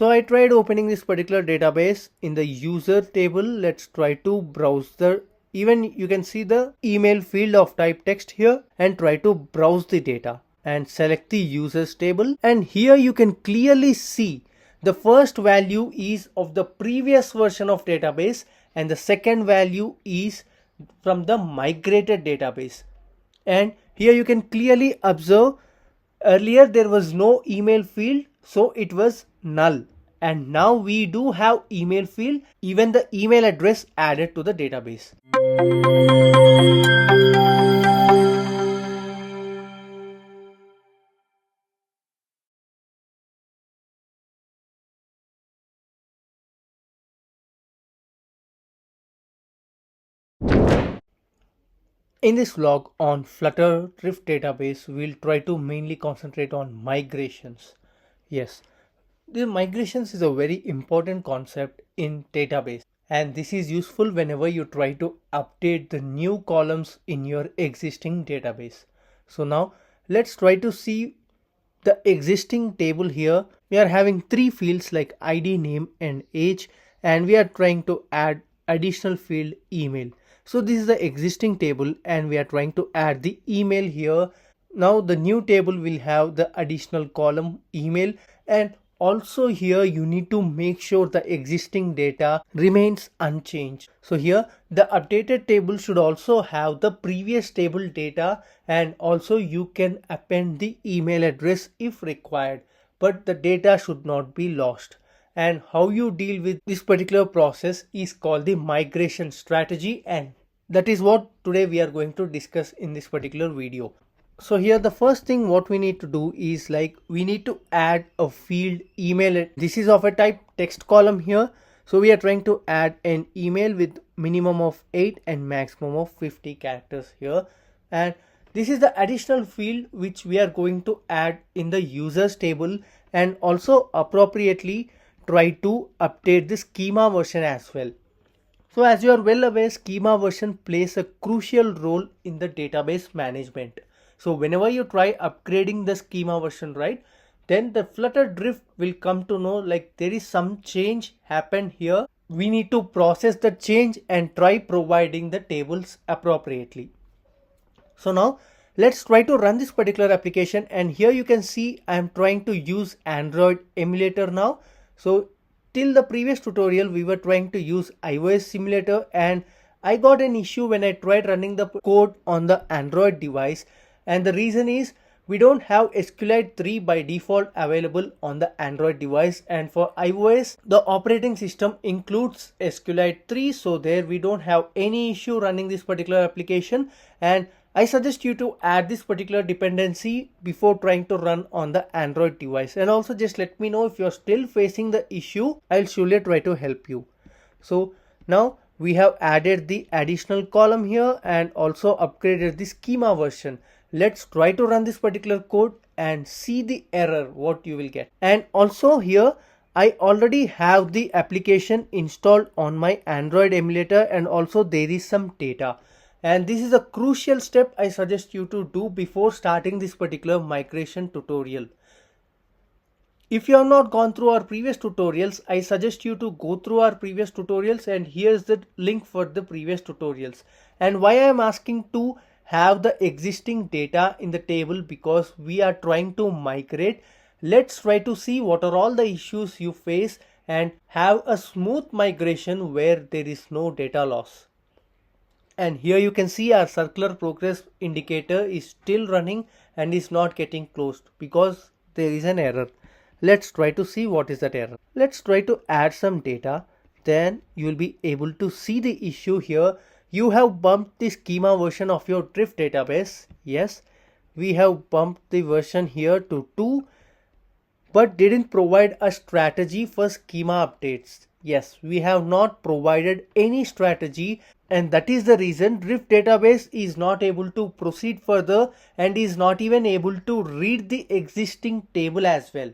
So I tried opening this particular database in the user table. Let's try to browse even you can see the email field of type text here, and try to browse the data and select the users table. And here you can clearly see the first value is of the previous version of database, and the second value is from the migrated database. And here you can clearly observe earlier there was no email field, so it was null, and now we do have email field, even the email address added to the database. In this vlog on Flutter Drift database, we'll try to mainly concentrate on migrations. Yes, the migrations is a very important concept in database, and this is useful whenever you try to update the new columns in your existing database. So now let's try to see the existing table here. We are having three fields like ID, name and age, and we are trying to add additional field email. So this is the existing table and we are trying to add the email here. Now the new table will have the additional column email, and also here you need to make sure the existing data remains unchanged. So here the updated table should also have the previous table data, and also you can append the email address if required, but the data should not be lost. And how you deal with this particular process is called the migration strategy, and that is what today we are going to discuss in this particular video. So here the first thing what we need to do is like we need to add a field email. This is of a type text column here. So we are trying to add an email with minimum of 8 and maximum of 50 characters here. And this is the additional field which we are going to add in the users table, and also appropriately try to update the schema version as well. So as you are well aware, schema version plays a crucial role in the database management. So whenever you try upgrading the schema version, right, then the Flutter Drift will come to know like there is some change happened here. We need to process the change and try providing the tables appropriately. So now let's try to run this particular application, and here you can see I am trying to use Android emulator now. So till the previous tutorial we were trying to use iOS simulator, and I got an issue when I tried running the code on the Android device, and the reason is we don't have SQLite 3 by default available on the Android device, and for iOS the operating system includes SQLite 3, so there we don't have any issue running this particular application. And I suggest you to add this particular dependency before trying to run on the Android device, and also just let me know if you're still facing the issue. I'll surely try to help you. So now we have added the additional column here and also upgraded the schema version. Let's try to run this particular code and see the error what you will get. And also here I already have the application installed on my Android emulator, and also there is some data. And this is a crucial step I suggest you to do before starting this particular migration tutorial. If you have not gone through our previous tutorials, I suggest you to go through our previous tutorials, and here's the link for the previous tutorials. And why I am asking to have the existing data in the table, because we are trying to migrate. Let's try to see what are all the issues you face and have a smooth migration where there is no data loss. And here you can see our circular progress indicator is still running and is not getting closed because there is an error. Let's try to see what is that error. Let's try to add some data. Then you will be able to see the issue here. You have bumped the schema version of your Drift database. Yes, we have bumped the version here to 2, but didn't provide a strategy for schema updates. Yes, we have not provided any strategy, and that is the reason Drift database is not able to proceed further and is not even able to read the existing table as well.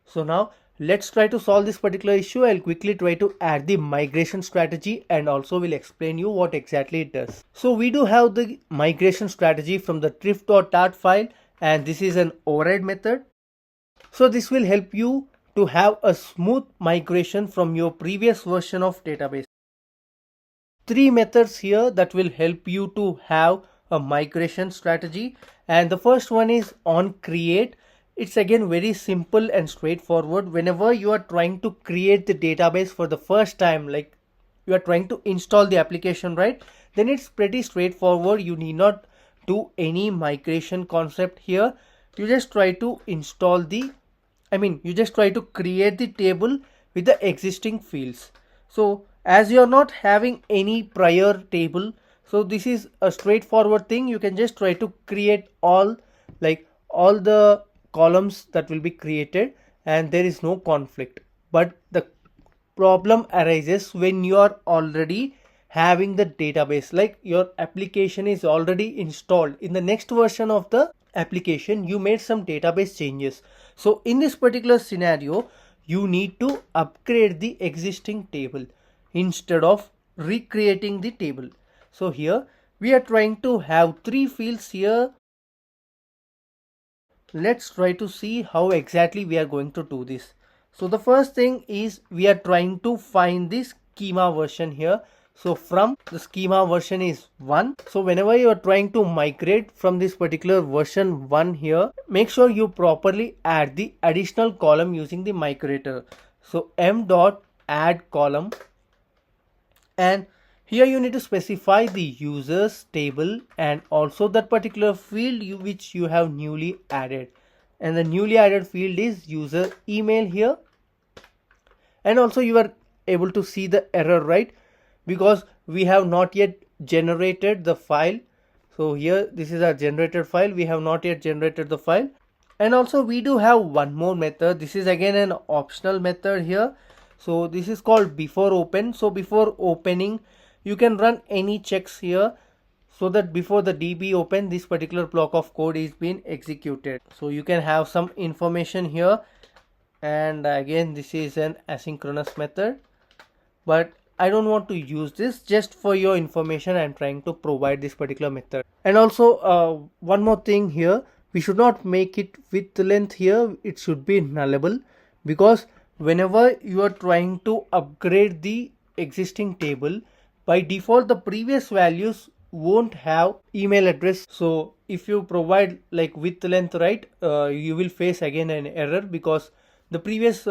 So now let's try to solve this particular issue. I'll quickly try to add the migration strategy and also will explain you what exactly it does. So we do have the migration strategy from the drift.dart file, and this is an override method. So this will help you to have a smooth migration from your previous version of database. Three methods here that will help you to have a migration strategy, and the first one is onCreate. It's again very simple and straightforward. Whenever you are trying to create the database for the first time, like you are trying to install the application, right, then it's pretty straightforward. You need not do any migration concept here. You just try to install the you just try to create the table with the existing fields. So as you are not having any prior table, so this is a straightforward thing. You can just try to create all the columns that will be created, and there is no conflict. But the problem arises when you are already having the database, like your application is already installed. In the next version of the application, you made some database changes. So in this particular scenario, you need to upgrade the existing table instead of recreating the table. So here we are trying to have three fields here. Let's try to see how exactly we are going to do this. So the first thing is we are trying to find this schema version here. So from the schema version is 1. So whenever you are trying to migrate from this particular version 1 here, make sure you properly add the additional column using the migrator. So m.add column, and here you need to specify the users table and also that particular field which you have newly added, and the newly added field is user email here. And also you are able to see the error, right, because we have not yet generated the file. So here this is our generated file, we have not yet generated the file. And also we do have one more method. This is again an optional method here. So this is called before open. So before opening, you can run any checks here so that before the DB open, this particular block of code is being executed. So you can have some information here. And again, this is an asynchronous method, but I don't want to use this. Just for your information, I'm trying to provide this particular method. And also one more thing here, we should not make it width length here. It should be nullable, because whenever you are trying to upgrade the existing table, by default the previous values won't have email address. So if you provide like width length, right, you will face again an error because the previous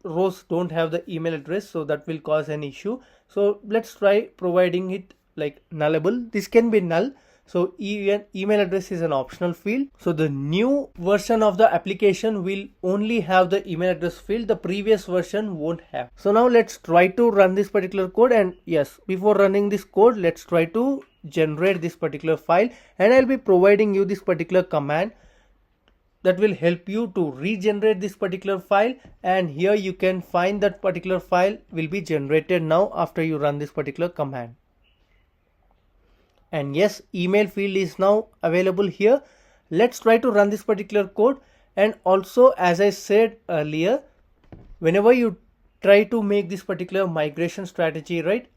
rows don't have the email address, so that will cause an issue. So let's try providing it like nullable. This can be null. So email address is an optional field. So the new version of the application will only have the email address field. The previous version won't have. So now let's try to run this particular code. And yes, before running this code, let's try to generate this particular file. And I'll be providing you this particular command that will help you to regenerate this particular file. And here you can find that particular file will be generated now after you run this particular command. And yes, email field is now available here. Let's try to run this particular code. And also, as I said earlier, whenever you try to make this particular migration strategy, right,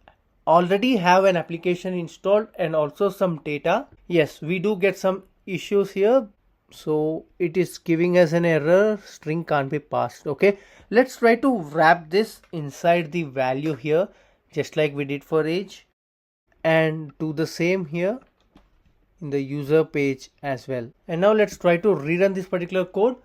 already have an application installed and also some data. Yes, we do get some issues here. So it is giving us an error, string can't be passed. Okay, let's try to wrap this inside the value here, just like we did for age, and do the same here in the user page as well. And now let's try to rerun this particular code.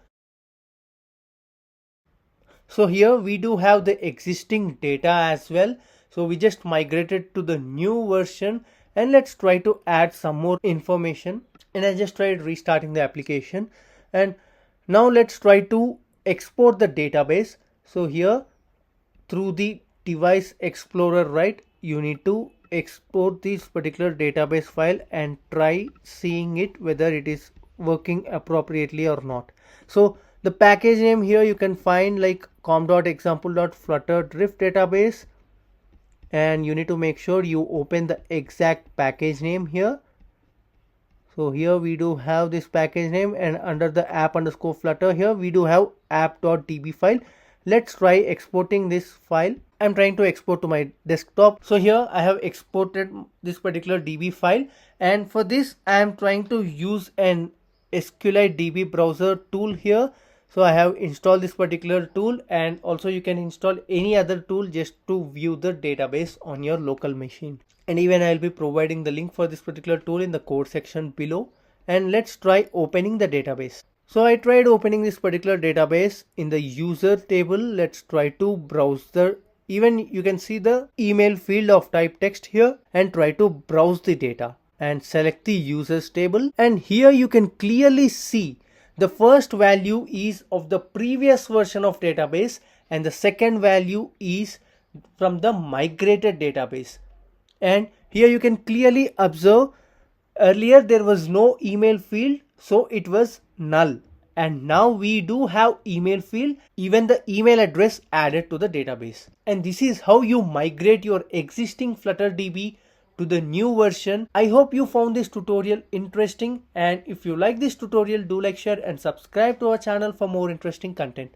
So here we do have the existing data as well. So we just migrated to the new version, and let's try to add some more information. And I just tried restarting the application. And now let's try to export the database. So here through the device explorer, right, you need to export this particular database file and try seeing it whether it is working appropriately or not. So the package name here you can find like com.example.flutter drift database, and you need to make sure you open the exact package name here. So here we do have this package name, and under the app_flutter here we do have app.db file. Let's try exporting this file. I'm trying to export to my desktop. So here I have exported this particular db file, and for this I am trying to use an SQLite DB browser tool here. So I have installed this particular tool, and also you can install any other tool just to view the database on your local machine. And even I'll be providing the link for this particular tool in the code section below. And let's try opening the database. So I tried opening this particular database in the user table. Let's try to browse even you can see the email field of type text here, and try to browse the data and select the users table. And here you can clearly see the first value is of the previous version of database, and the second value is from the migrated database. And here you can clearly observe earlier there was no email field, so it was null. And now we do have email field, even the email address added to the database. And this is how you migrate your existing Flutter DB to the new version. I hope you found this tutorial interesting, and if you like this tutorial, do like, share and subscribe to our channel for more interesting content.